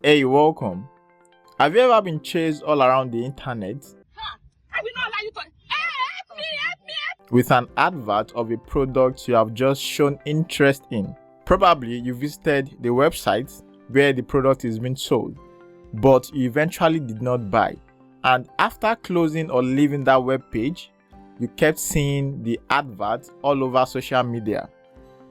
Hey, welcome. Have you ever been chased all around the internet I will not allow you to. Help me! with an advert of a product you have just shown interest in? Probably you visited the website where the product is being sold, but you eventually did not buy. And after closing or leaving that web page, you kept seeing the advert all over social media.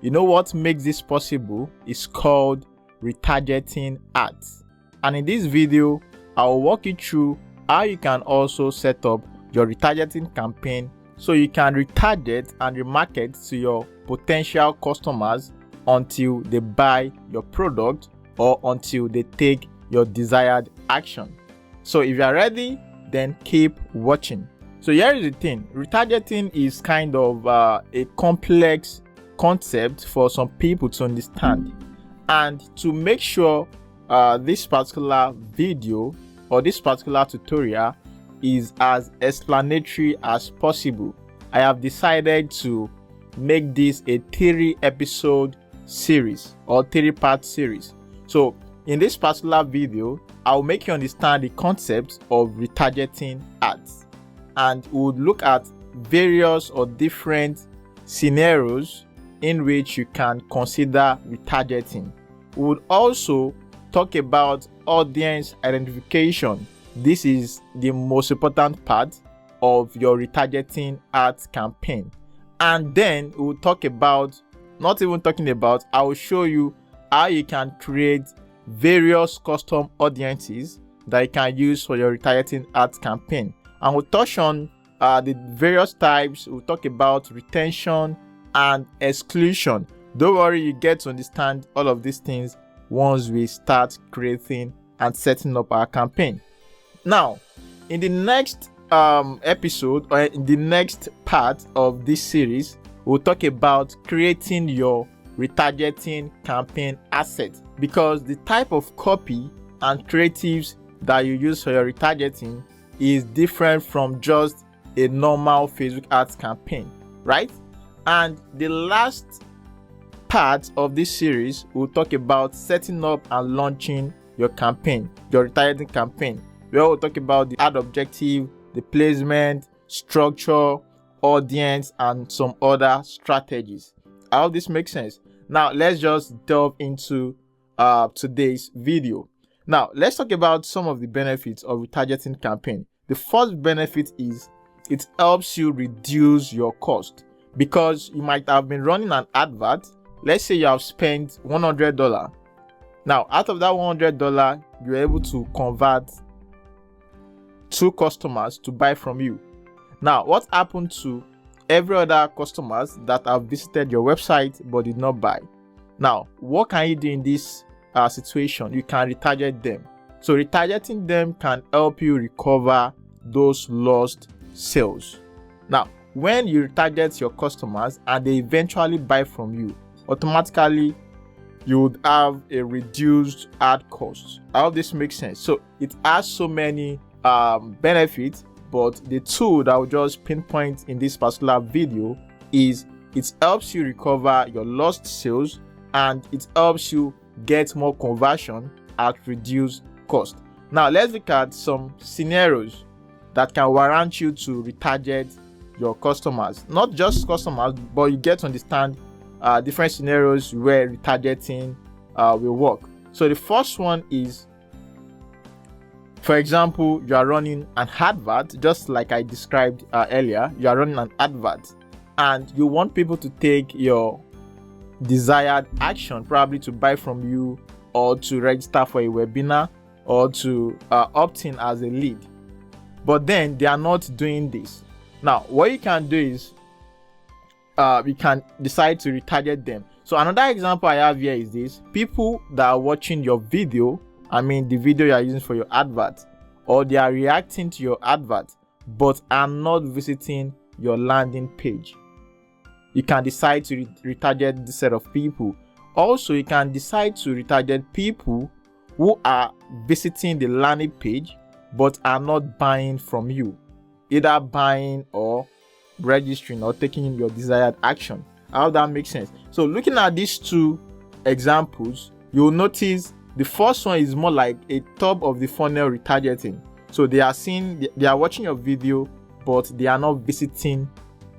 You know what makes this possible? It's called retargeting ads. And in this video, I'll walk you through how you can also set up your retargeting campaign so you can retarget and remarket to your potential customers until they buy your product or until they take your desired action. So if you are ready, then keep watching. So here is the thing. Retargeting is kind of a complex concept for some people to understand. And to make sure this particular video or this particular tutorial is as explanatory as possible, I have decided to make this a 3-episode series or 3-part series. So in this particular video, I'll make you understand the concept of retargeting ads, and we'll look at various or different scenarios in which you can consider retargeting. We would also talk about audience identification. This is the most important part of your retargeting ads campaign. And then we'll talk about, I will show you how you can create various custom audiences that you can use for your retargeting ads campaign. And we'll touch on the various types. We'll talk about retention and exclusion. Don't worry, you get to understand all of these things once we start creating and setting up our campaign. Now, in the next episode or in the next part of this series, we'll talk about creating your retargeting campaign asset, because the type of copy and creatives that you use for your retargeting is different from just a normal Facebook ads campaign, right? And the last part of this series, we'll talk about setting up and launching your campaign, your retargeting campaign, where we'll talk about the ad objective, the placement, structure, audience, and some other strategies. I hope this makes sense. Now, let's just delve into today's video. Now, let's talk about some of the benefits of retargeting campaign. The first benefit is it helps you reduce your cost, because you might have been running an advert. Let's say you have spent $100. Now, out of that $100, you're able to convert 2 customers to buy from you. Now, what happened to every other customers that have visited your website but did not buy? Now, what can you do in this situation? You can retarget them. So retargeting them can help you recover those lost sales. Now, when you retarget your customers and they eventually buy from you, automatically you would have a reduced ad cost. I hope this makes sense. So it has so many benefits, but the two that I will just pinpoint in this particular video is it helps you recover your lost sales and it helps you get more conversion at reduced cost. Now let's look at some scenarios that can warrant you to retarget your customers. Not just customers, but you get to understand different scenarios where retargeting will work. So the first one is, for example, you are running an advert, just like I described earlier. You are running an advert and you want people to take your desired action, probably to buy from you or to register for a webinar or to opt in as a lead. But then they are not doing this. Now, what you can do is you can decide to retarget them. So another example I have here is this: people that are watching your video, the video you are using for your advert, or they are reacting to your advert but are not visiting your landing page. You can decide to retarget this set of people. Also, you can decide to retarget people who are visiting the landing page but are not buying from you, either buying or registering or taking your desired action. How that makes sense? So looking at these two examples, you'll notice The first one is more like a top of the funnel retargeting. So they are watching your video, but they are not visiting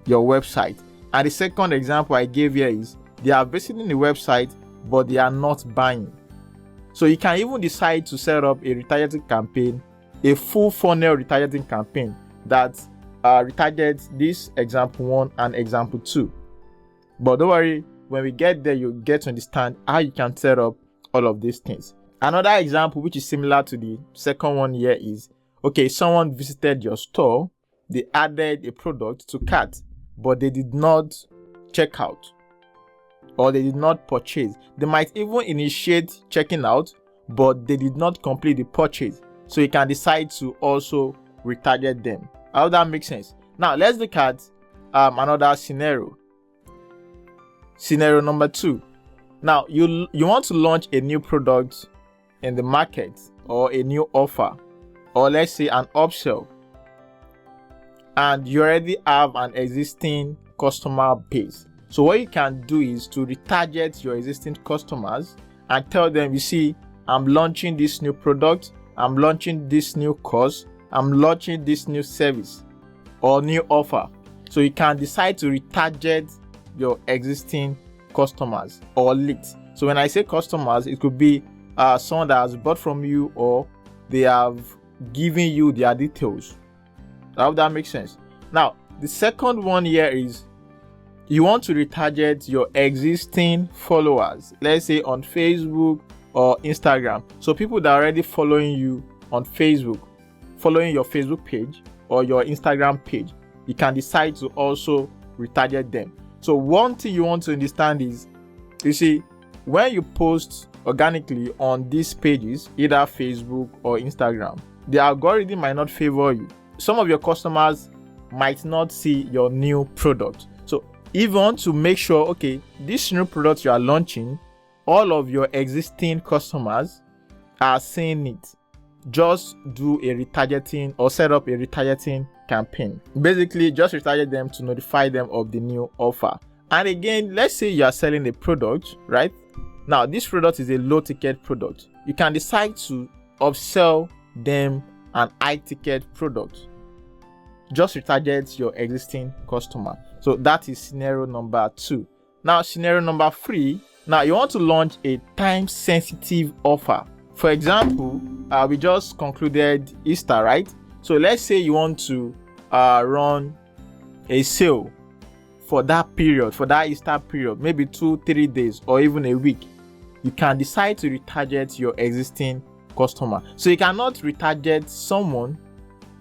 your website. And the second example I gave here is they are visiting the website, but they are not buying. So you can even decide to set up a retargeting campaign, a full funnel retargeting campaign that retargets this example 1 and example 2. But don't worry, when we get there, you'll get to understand how you can set up all of these things. Another example which is similar to the second one here is, okay, someone visited your store, they added a product to cart, but they did not check out or they did not purchase. They might even initiate checking out, but they did not complete the purchase. So you can decide to also retarget them. I hope that makes sense. Now let's look at another scenario. Scenario number 2. Now you want to launch a new product in the market, or a new offer, or let's say an upsell, and you already have an existing customer base. So what you can do is to retarget your existing customers and tell them, you see, I'm launching this new product, I'm launching this new course, I'm launching this new service or new offer. So you can decide to retarget your existing customers or leads. So when I say customers, it could be someone that has bought from you, or they have given you their details. I hope that makes sense. Now, the second one here is you want to retarget your existing followers, let's say on Facebook or Instagram. So people that are already following you on Facebook, following your Facebook page or your Instagram page, you can decide to also retarget them. So one thing you want to understand is, you see, when you post organically on these pages, either Facebook or Instagram, the algorithm might not favor you. Some of your customers might not see your new product. So if you want to make sure, okay, this new product you are launching, all of your existing customers are seeing it, just do a retargeting or set up a retargeting campaign. Basically, just retarget them to notify them of the new offer. And again, let's say you are selling a product, right? Now, this product is a low ticket product. You can decide to upsell them an high ticket product. Just retarget your existing customer. So that is scenario number 2. Now, scenario number 3. Now, you want to launch a time sensitive offer. For example, we just concluded Easter, right? So let's say you want to run a sale for that period, for that Easter period, maybe 2-3 days or even a week. You can decide to retarget your existing customer. So you cannot retarget someone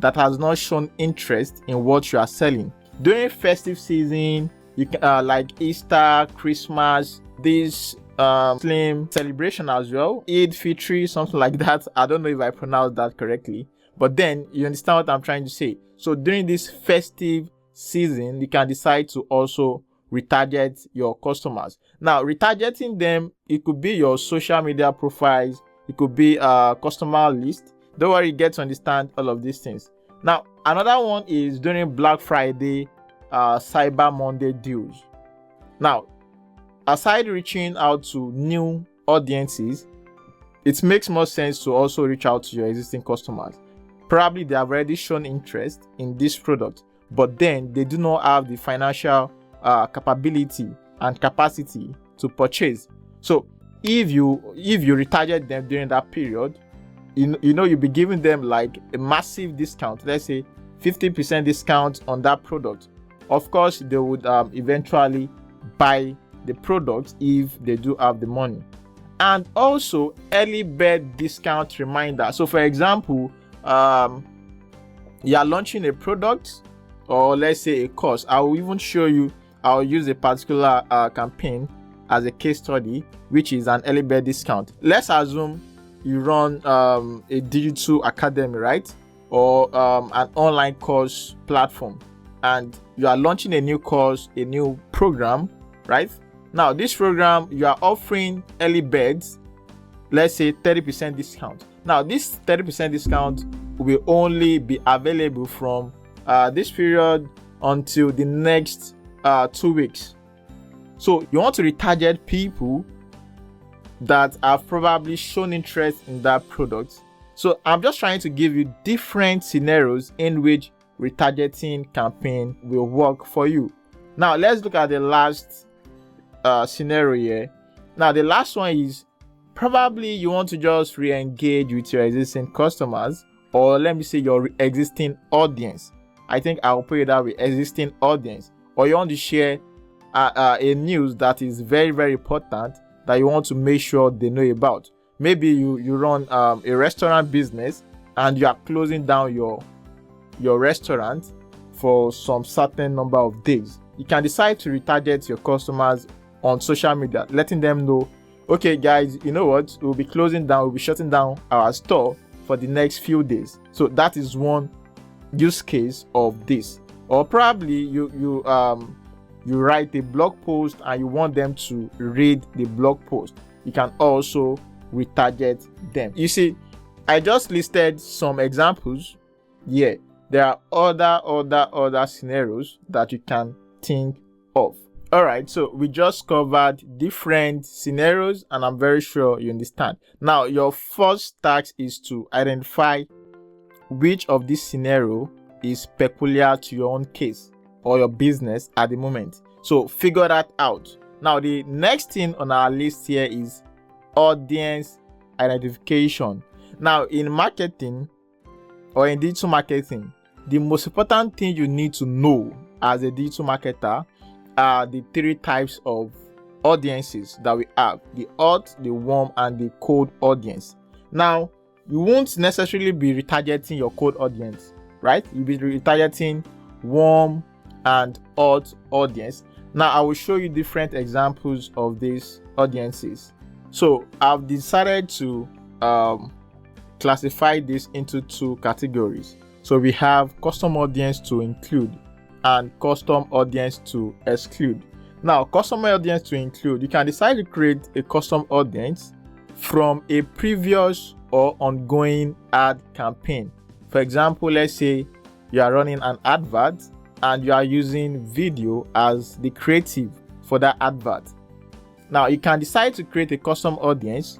that has not shown interest in what you are selling. During festive season, you can like Easter, Christmas, this Muslim celebration as well, Eid Fitri, something like that. I don't know if I pronounced that correctly, but then you understand what I'm trying to say. So during this festive season, you can decide to also retarget your customers. Now, retargeting them, it could be your social media profiles, it could be a customer list. Don't worry, you get to understand all of these things. Now, another one is during Black Friday, Cyber Monday deals. Now, aside reaching out to new audiences, it makes more sense to also reach out to your existing customers. Probably they have already shown interest in this product, but then they do not have the financial capability and capacity to purchase. So if you retarget them during that period, you'll be giving them like a massive discount, let's say 50% discount on that product. Of course, they would eventually buy the product if they do have the money. And also early bird discount reminder. So for example, you are launching a product, or let's say a course. I will even show you, I'll use a particular campaign as a case study, which is an early bird discount. Let's assume you run a digital academy, right? Or an online course platform, and you are launching a new course, a new program, right? Now, this program, you are offering early birds, let's say 30% discount. Now, this 30% discount will only be available from this period until the next 2 weeks. So you want to retarget people that have probably shown interest in that product. So I'm just trying to give you different scenarios in which retargeting campaign will work for you. Now let's look at the last scenario here. Now the last one is probably you want to just re-engage with your existing customers, or let me say your existing audience. I think I'll put it that way, existing audience. Or you want to share a news that is very, very important that you want to make sure they know about. Maybe you run a restaurant business and you are closing down your restaurant for some certain number of days. You can decide to retarget your customers on social media, letting them know, okay guys, you know what, we'll be closing down, we'll be shutting down our store for the next few days. So that is one use case of this. Or probably you write a blog post and you want them to read the blog post. You can also retarget them. You see, I just listed some examples. Yeah, there are other scenarios that you can think of. All right, so we just covered different scenarios and I'm very sure you understand. Now, your first task is to identify which of this scenario is peculiar to your own case or your business at the moment. So figure that out. Now, the next thing on our list here is audience identification. Now, in marketing or in digital marketing, the most important thing you need to know as a digital marketer are the three types of audiences that we have: the hot, the warm, and the cold audience. Now, you won't necessarily be retargeting your cold audience, right? You'll be retargeting warm and hot audience. Now, I will show you different examples of these audiences. So I've decided to classify this into two categories. So we have custom audience to include and custom audience to exclude. Now, custom audience to include, you can decide to create a custom audience from a previous or ongoing ad campaign. For example, let's say you are running an advert and you are using video as the creative for that advert. Now, you can decide to create a custom audience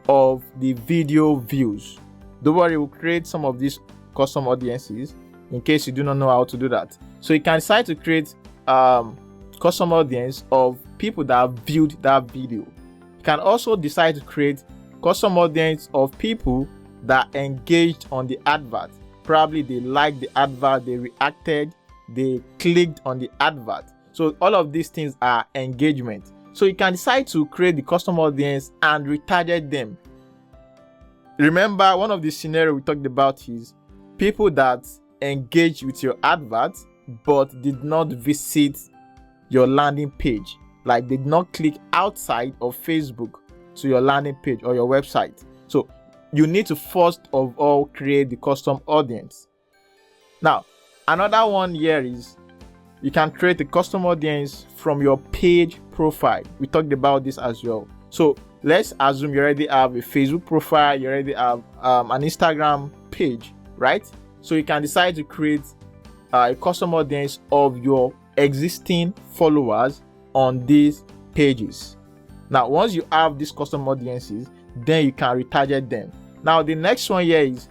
of the video views. Don't worry, we'll create some of these custom audiences in case you do not know how to do that. So you can decide to create custom audience of people that have viewed that video. You can also decide to create custom audience of people that engaged on the advert. Probably they liked the advert, they reacted, they clicked on the advert. So all of these things are engagement. So you can decide to create the custom audience and retarget them. Remember, one of the scenarios we talked about is people that engage with your advert but did not visit your landing page. Like they did not click outside of Facebook to your landing page or your website. So you need to first of all create the custom audience. Now, another one here is you can create a custom audience from your page profile. We talked about this as well. So let's assume you already have a Facebook profile, you already have an Instagram page, right? So you can decide to create a custom audience of your existing followers on these pages. Now, once you have these custom audiences, then you can retarget them. Now, the next one here is,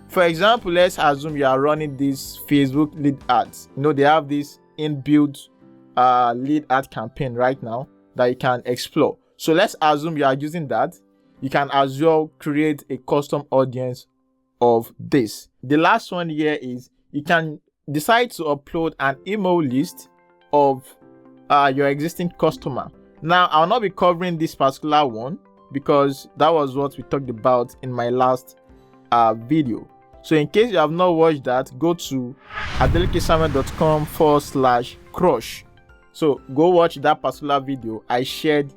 for example, let's assume you are running these Facebook lead ads. You know, they have this inbuilt lead ad campaign right now that you can explore. So let's assume you are using that. You can as well create a custom audience of this. The last one here is you can decide to upload an email list of your existing customer. Now, I'll not be covering this particular one because that was what we talked about in my last video. So in case you have not watched that, go to adelikesamuel.com/crush. So go watch that particular video. I shared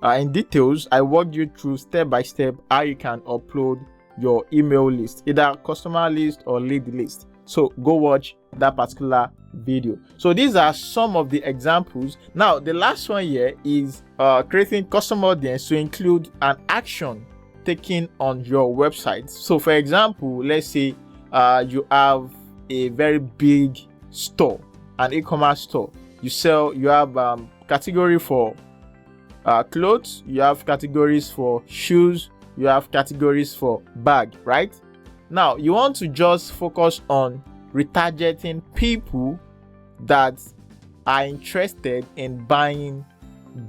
in details, I walked you through step by step how you can upload your email list, either customer list or lead list. So go watch that particular video. So these are some of the examples. Now, the last one here is creating custom audience to include an action taken on your website. So for example, let's say you have a very big store, an e-commerce store. You have category for clothes, you have categories for shoes, you have categories for bag, right? Now you want to just focus on retargeting people that are interested in buying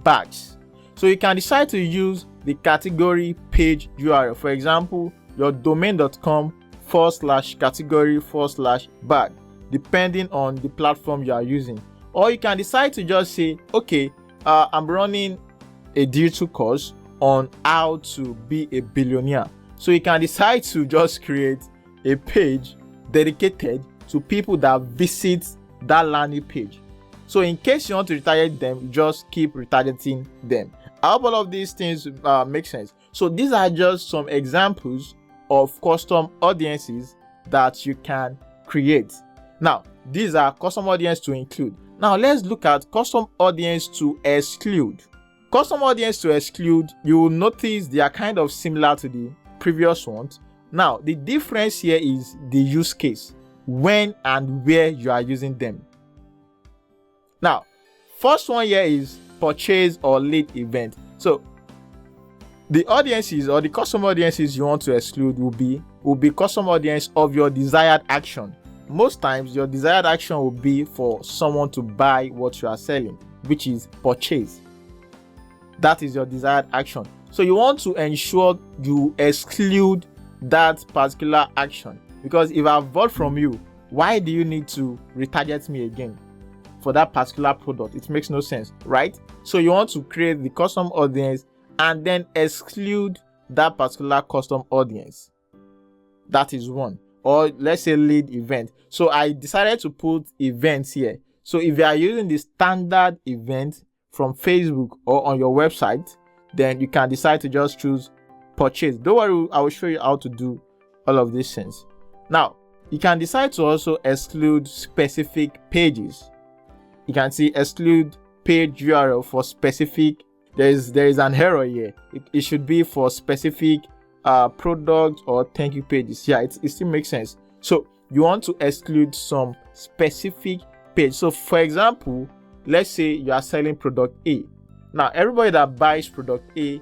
bags. So you can decide to use the category page URL. For example, your domain.com/category/bag, depending on the platform you are using. Or you can decide to just say, okay, I'm running a digital course on how to be a billionaire. So you can decide to just create a page dedicated to people that visit that landing page. So in case you want to retarget them, you just keep retargeting them. I hope all of these things make sense. So these are just some examples of custom audiences that you can create. Now, these are custom audience to include. Now let's look at custom audience to exclude. Custom audience to exclude, you will notice they are kind of similar to the previous ones. Now, the difference here is the use case, when and where you are using them. Now, first one here is purchase or lead event. So the audiences or the custom audiences you want to exclude will be custom audience of your desired action. Most times your desired action will be for someone to buy what you are selling, which is purchase. That is your desired action. So you want to ensure you exclude that particular action, because if I bought from you, why do you need to retarget me again for that particular product? It makes no sense, right? So you want to create the custom audience and then exclude that particular custom audience. That is one. Or let's say lead event. So I decided to put events here. So if you are using the standard event from Facebook or on your website, then you can decide to just choose purchase. Don't worry, I will show you how to do all of these things. Now, you can decide to also exclude specific pages. You can see exclude page URL for specific. There is an error here. It should be for specific product or thank you pages. Yeah, it still makes sense. So you want to exclude some specific page. So for example, let's say you are selling product A. Now everybody that buys product A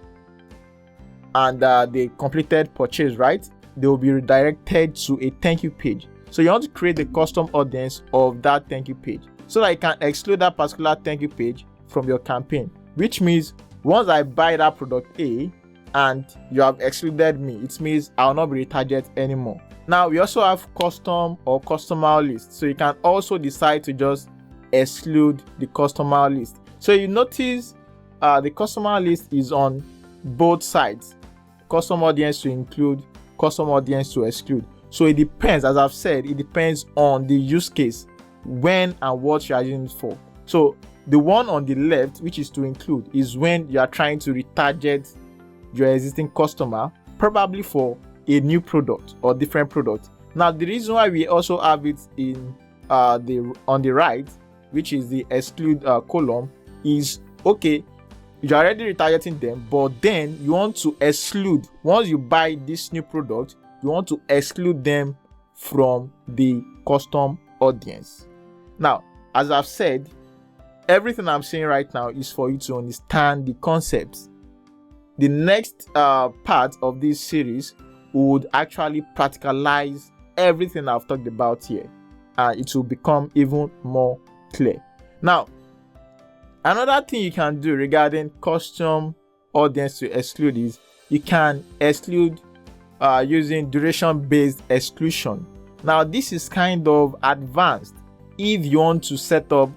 and they completed purchase, right, they will be redirected to a thank you page. So you want to create a custom audience of that thank you page so that you can exclude that particular thank you page from your campaign, which means once I buy that product A and you have excluded me, it means I'll not be retargeted anymore. Now we also have custom or customer list. So you can also decide to just exclude the customer list. So you notice the customer list is on both sides. Custom audience to include, custom audience to exclude. So it depends, as I've said, it depends on the use case, when and what you are using it for. So the one on the left, which is to include, is when you are trying to retarget your existing customer, probably for a new product or different product. Now the reason why we also have it in on the right, which is the exclude column, is okay, you're already retargeting them, but then you want to exclude, once you buy this new product, you want to exclude them from the custom audience. Now, as I've said, everything I'm saying right now is for you to understand the concepts. The next part of this series would actually practicalize everything I've talked about here, and it will become even more clear. Now, another thing you can do regarding custom audience to exclude is you can exclude using duration-based exclusion. Now, this is kind of advanced if you want to set up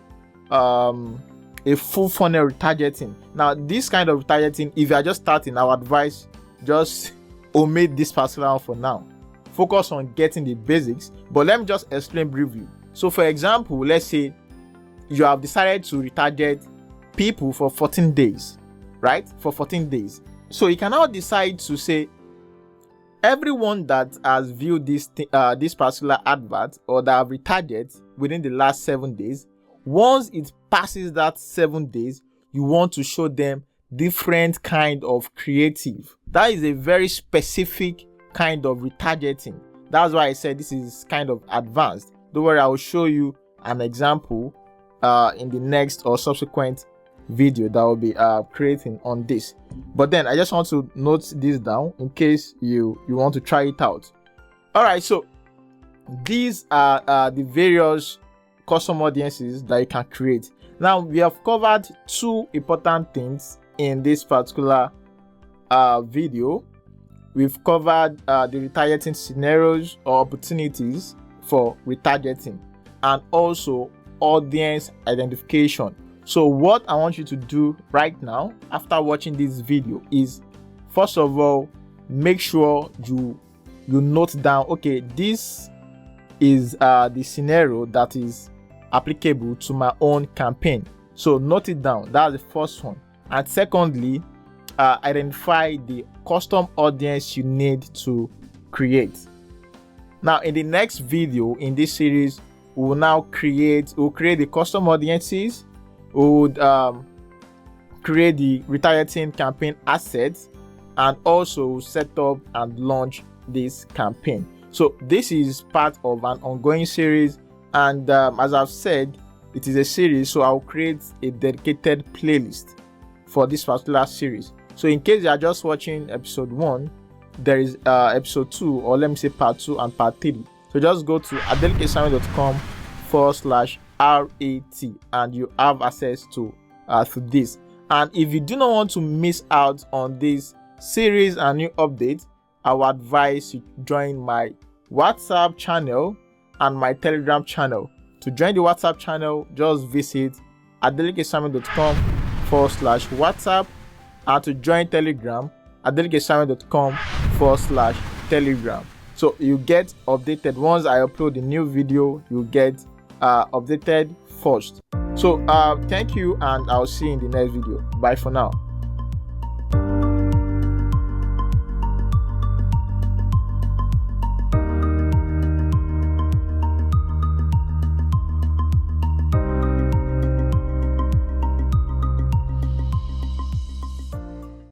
a full funnel retargeting. Now, this kind of retargeting, if you are just starting, I would advise just omit this particular one for now. Focus on getting the basics, but let me just explain briefly. So for example, let's say you have decided to retarget people for 14 days, right? For 14 days. So you can now decide to say everyone that has viewed this particular advert or that have retargeted within the last 7 days, once it passes that 7 days, you want to show them different kind of creative. That is a very specific kind of retargeting. That's why I said this is kind of advanced. Don't worry, I will show you an example in the next or subsequent video that will be creating on this. But then I just want to note this down in case you want to try it out. All right, so these are the various custom audiences that you can create. Now we have covered two important things in this particular video. We've covered the retargeting scenarios or opportunities for retargeting, and also audience identification. So what I want you to do right now after watching this video is, first of all, make sure you note down, okay, this is the scenario that is applicable to my own campaign. So note it down. That's the first one. And secondly, identify the custom audience you need to create. Now in the next video in this series, we'll create the custom audiences. We would create the retargeting campaign assets, and also set up and launch this campaign. So this is part of an ongoing series, and as I've said, it is a series, so I'll create a dedicated playlist for this particular series. So in case you are just watching episode 1, there is episode 2, or let me say part 2 and part 3. So just go to adelikesamuel.com/RAT and you have access to this. And if you do not want to miss out on this series and new updates, I would advise you join my WhatsApp channel and my Telegram channel. To join the WhatsApp channel, just visit adelikesamuel.com/WhatsApp, and to join Telegram, adelikesamuel.com/Telegram. So you get updated once I upload a new video. You get updated first. So thank you, and I'll see you in the next video. Bye for now.